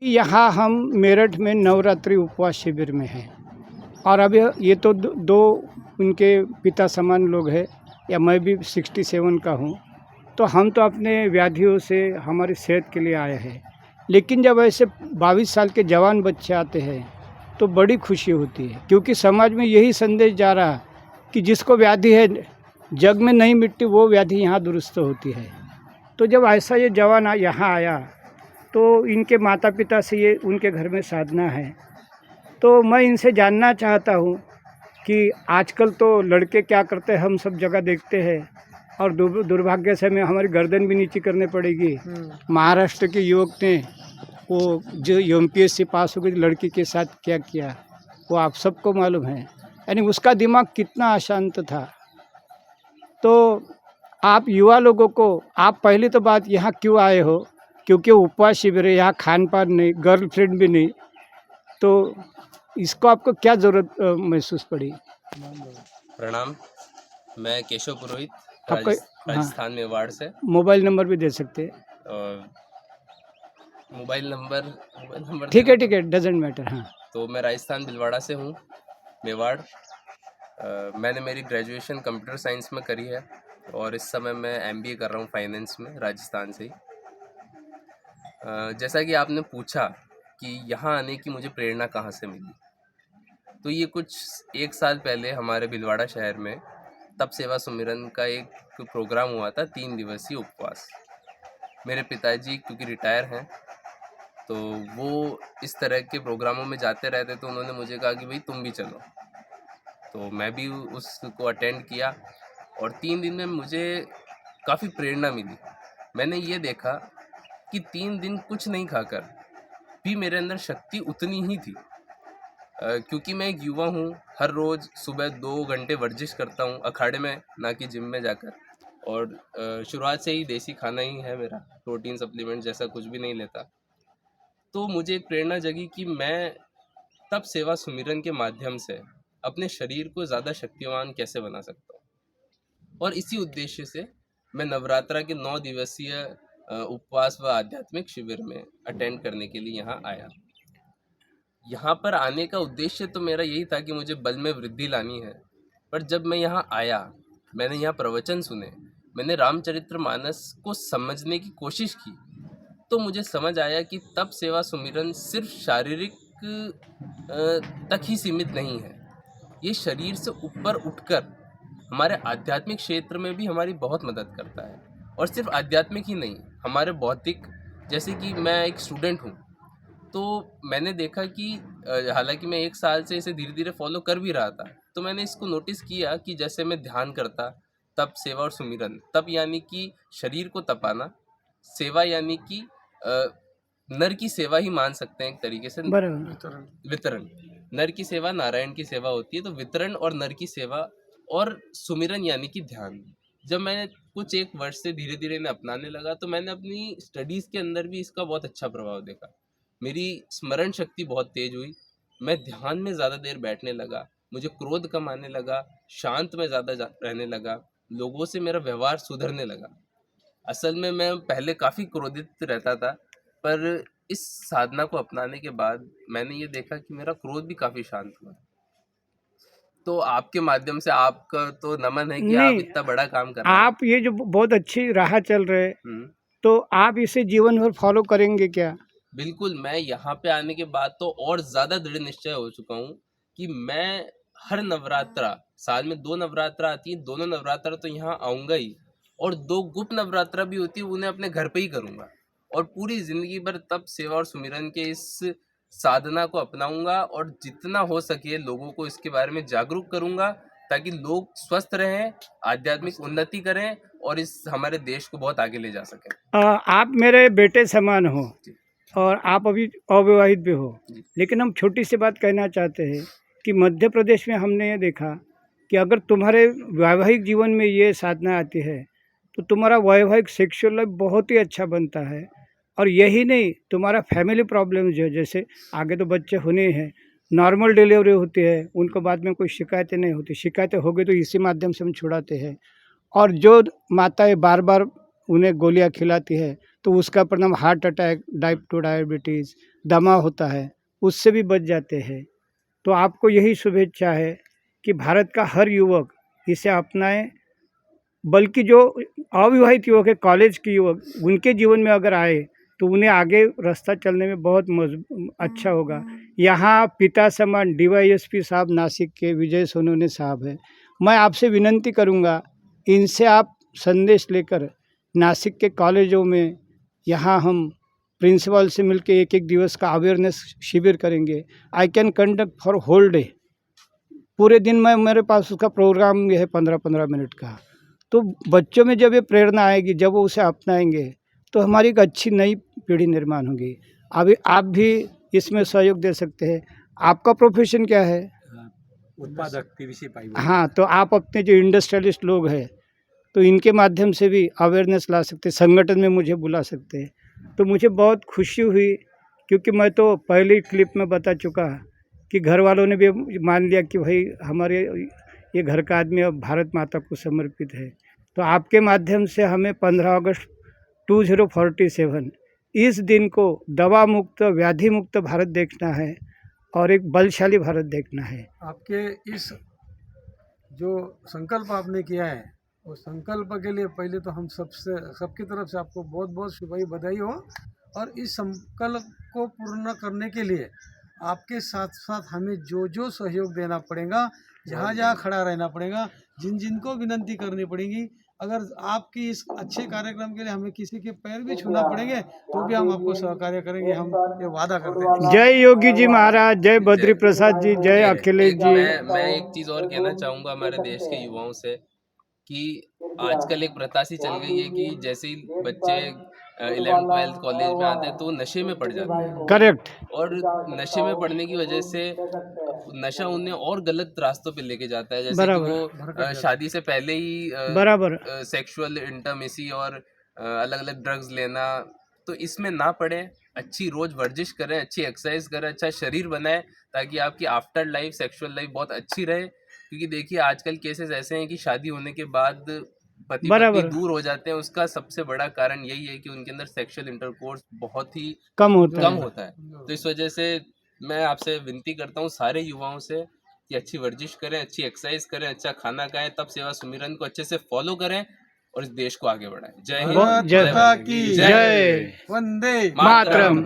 यहाँ हम मेरठ में नवरात्रि उपवास शिविर में हैं और अब ये तो दो उनके पिता समान लोग हैं, या मैं भी 67 का हूँ। तो हम तो अपने व्याधियों से हमारी सेहत के लिए आए हैं, लेकिन जब ऐसे 22 साल के जवान बच्चे आते हैं तो बड़ी खुशी होती है, क्योंकि समाज में यही संदेश जा रहा है कि जिसको व्याधि है जग में नहीं मिटती, वो व्याधि यहाँ दुरुस्त होती है। तो जब ऐसा ये जवान यहाँ आया तो इनके माता पिता से ये उनके घर में साधना है, तो मैं इनसे जानना चाहता हूँ कि आजकल तो लड़के क्या करते हैं हम सब जगह देखते हैं, और दुर्भाग्य से हमें हमारी गर्दन भी नीची करनी पड़ेगी। महाराष्ट्र के युवक ने वो जो UPSC पास हो गई लड़की के साथ क्या किया, वो आप सबको मालूम है, यानी उसका दिमाग कितना अशांत था। तो आप युवा लोगों को, आप पहली तो बात यहाँ क्यों आए हो, क्योंकि उपवास शिविर है, यहाँ खान पान नहीं, गर्लफ्रेंड भी नहीं, तो इसको आपको क्या ज़रूरत महसूस पड़ी? प्रणाम, मैं केशव पुरोहित आपका राजस्थान में मेवाड़ से। मोबाइल नंबर भी दे सकते हैं? मोबाइल नंबर ठीक है, डजेंट मैटर। हाँ, तो मैं राजस्थान भिलवाड़ा से हूँ, मेवाड़। मैंने मेरी ग्रेजुएशन कंप्यूटर साइंस में करी है और इस समय मैं MBA कर रहा हूँ फाइनेंस में, राजस्थान से ही। जैसा कि आपने पूछा कि यहाँ आने की मुझे प्रेरणा कहाँ से मिली, तो ये कुछ 1 साल पहले हमारे भिलवाड़ा शहर में तप सेवा सुमिरन का एक प्रोग्राम हुआ था, 3 दिवसीय उपवास। मेरे पिताजी क्योंकि रिटायर हैं, तो वो इस तरह के प्रोग्रामों में जाते रहते, तो उन्होंने मुझे कहा कि भाई तुम भी चलो। तो मैं भी उसको अटेंड किया और 3 दिन में मुझे काफ़ी प्रेरणा मिली। मैंने ये देखा कि 3 दिन कुछ नहीं खाकर भी मेरे अंदर शक्ति उतनी ही थी। क्योंकि मैं एक युवा हूँ, हर रोज़ सुबह 2 घंटे वर्जिश करता हूँ अखाड़े में, ना कि जिम में जाकर। और शुरुआत से ही देसी खाना ही है मेरा, प्रोटीन सप्लीमेंट जैसा कुछ भी नहीं लेता। तो मुझे एक प्रेरणा जगी कि मैं तप सेवा सुमिरन के माध्यम से अपने शरीर को ज़्यादा शक्तिवान कैसे बना सकता हूँ। और इसी उद्देश्य से मैं नवरात्रा के 9 दिवसीय उपवास व आध्यात्मिक शिविर में अटेंड करने के लिए यहाँ आया। यहाँ पर आने का उद्देश्य तो मेरा यही था कि मुझे बल में वृद्धि लानी है, पर जब मैं यहाँ आया, मैंने यहाँ प्रवचन सुने, मैंने रामचरितमानस को समझने की कोशिश की, तो मुझे समझ आया कि तप सेवा सुमिरन सिर्फ शारीरिक तक ही सीमित नहीं है। ये शरीर से ऊपर उठकर हमारे आध्यात्मिक क्षेत्र में भी हमारी बहुत मदद करता है। और सिर्फ आध्यात्मिक ही नहीं, हमारे भौतिक, जैसे कि मैं एक स्टूडेंट हूँ, तो मैंने देखा कि हालांकि मैं 1 साल से इसे धीरे धीरे फॉलो कर भी रहा था, तो मैंने इसको नोटिस किया कि जैसे मैं ध्यान करता, तप सेवा और सुमिरन, तप यानी कि शरीर को तपाना, सेवा यानी कि नर की सेवा ही मान सकते हैं एक तरीके से, वितरण। नर की सेवा नारायण की सेवा होती है, तो वितरण और नर की सेवा, और सुमिरन यानी कि ध्यान। जब मैंने कुछ 1 वर्ष से धीरे धीरे इन्हें अपनाने लगा, तो मैंने अपनी स्टडीज़ के अंदर भी इसका बहुत अच्छा प्रभाव देखा। मेरी स्मरण शक्ति बहुत तेज हुई, मैं ध्यान में ज़्यादा देर बैठने लगा, मुझे क्रोध कम आने लगा, शांत में ज़्यादा रहने लगा, लोगों से मेरा व्यवहार सुधरने लगा। असल में मैं पहले काफ़ी क्रोधित रहता था, पर इस साधना को अपनाने के बाद मैंने ये देखा कि मेरा क्रोध भी काफ़ी शांत हुआ। तो आपके माध्यम से आपका तो नमन है कि आप इतना बड़ा काम कर रहे हैं। आप ये जो बहुत अच्छी राह चल रहे, तो आप इसे जीवन भर फॉलो करेंगे क्या? बिल्कुल, मैं यहाँ पे आने के बाद तो और ज़्यादा दृढ़ निश्चय हो चुका हूँ कि मैं हर नवरात्रा, साल में 2 नवरात्रा आती है, दोनों नवरात्रा तो यहाँ आऊँगा ही, और 2 गुप्त नवरात्रा भी होती है, उन्हें अपने घर पे ही करूँगा। और पूरी ज़िंदगी भर तप सेवा और सुमिरन के इस साधना को अपनाऊँगा और जितना हो सके लोगों को इसके बारे में जागरूक करूँगा, ताकि लोग स्वस्थ रहें, आध्यात्मिक उन्नति करें और इस हमारे देश को बहुत आगे ले जा सकें। आप मेरे बेटे समान हो और आप अभी अविवाहित भी हो, लेकिन हम छोटी सी बात कहना चाहते हैं कि मध्य प्रदेश में हमने ये देखा कि अगर तुम्हारे वैवाहिक जीवन में ये साधना आती है तो तुम्हारा वैवाहिक सेक्सुअल लाइफ बहुत ही अच्छा बनता है। और यही नहीं, तुम्हारा फैमिली प्रॉब्लम जो है, जैसे आगे तो बच्चे होने हैं, नॉर्मल डिलीवरी होती है, उनको बाद में कोई शिकायतें नहीं होती, शिकायतें हो गई तो इसी माध्यम से हम छुड़ाते हैं। और जो माताएं बार बार उन्हें गोलियां खिलाती है तो उसका परिणाम हार्ट अटैक, टाइप 2 डायबिटीज़, दमा होता है उससे भी बच जाते हैं। तो आपको यही शुभेच्छा है कि भारत का हर युवक इसे अपनाए, बल्कि जो अविवाहित युवक है, कॉलेज के युवक, उनके जीवन में अगर आए तो उन्हें आगे रास्ता चलने में बहुत अच्छा होगा। यहाँ पिता समान डीवाईएसपी साहब नासिक के विजय सोनवणे साहब है, मैं आपसे विनंती करूँगा इनसे आप संदेश लेकर नासिक के कॉलेजों में, यहाँ हम प्रिंसिपल से मिलकर एक दिवस का अवेयरनेस शिविर करेंगे। I can conduct for whole day, पूरे दिन में मेरे पास उसका प्रोग्राम ये है 15-15 मिनट का। तो बच्चों में जब ये प्रेरणा आएगी, जब वो उसे अपनाएंगे तो हमारी एक अच्छी नई पीढ़ी निर्माण होगी। अभी आप भी इसमें सहयोग दे सकते हैं। आपका प्रोफेशन क्या है? उत्पादक पीवीसी पाइप। हाँ, तो आप अपने जो इंडस्ट्रियलिस्ट लोग हैं तो इनके माध्यम से भी अवेयरनेस ला सकते हैं, संगठन में मुझे बुला सकते हैं। तो मुझे बहुत खुशी हुई, क्योंकि मैं तो पहली क्लिप में बता चुका कि घर वालों ने भी मान लिया कि भाई हमारे ये घर का आदमी अब भारत माता को समर्पित है। तो आपके माध्यम से हमें 15 अगस्त 2047 इस दिन को दवा मुक्त, व्याधि मुक्त भारत देखना है और एक बलशाली भारत देखना है। आपके इस जो संकल्प आपने किया है, वो संकल्प के लिए पहले तो हम सबकी तरफ से आपको बहुत बहुत बधाई हो। और इस संकल्प को पूर्ण करने के लिए आपके साथ साथ हमें जो सहयोग देना पड़ेगा, जहाँ खड़ा रहना पड़ेगा, जिनको विनंती करनी पड़ेगी, अगर आपकी इस अच्छे कार्यक्रम के लिए हमें किसी के पैर भी छूना पड़ेंगे तो भी हम आपको सहकार्य करेंगे, हम ये वादा करते हैं। जय योगी जी महाराज, जय बद्री प्रसाद जी, जय अखिलेश जी। मैं एक चीज़ और कहना चाहूँगा हमारे देश के युवाओं से कि आजकल एक प्रथा सी चल गई है कि जैसे ही बच्चे 11th-12th कॉलेज में आते हैं तो नशे में पड़ जाते हैं। करेक्ट। और नशे में पड़ने की वजह से नशा उन्हें और गलत रास्तों पे लेके जाता है, जैसे कि वो शादी से पहले ही बराबर सेक्सुअल इंटरमेसी और अलग अलग ड्रग्स लेना, तो इसमें ना पड़े। अच्छी रोज वर्जिश करें, अच्छी एक्सरसाइज करें, अच्छा शरीर बनाएं, ताकि आपकी आफ्टर लाइफ सेक्सुअल लाइफ बहुत अच्छी रहे। क्योंकि देखिए आजकल केसेस ऐसे हैं कि शादी होने के बाद पति पत्नी दूर हो जाते हैं, उसका सबसे बड़ा कारण यही है कि उनके अंदर सेक्सुअल इंटरकोर्स बहुत ही कम होता है। तो इस वजह से मैं आपसे विनती करता हूँ सारे युवाओं से कि अच्छी वर्जिश करें, अच्छी एक्सरसाइज करें, अच्छा खाना खाएं, तब सेवा सुमिरन को अच्छे से फॉलो करें और इस देश को आगे बढ़ाएं। जय हिंद, भारत माता की जय। जय वंदे मातरम।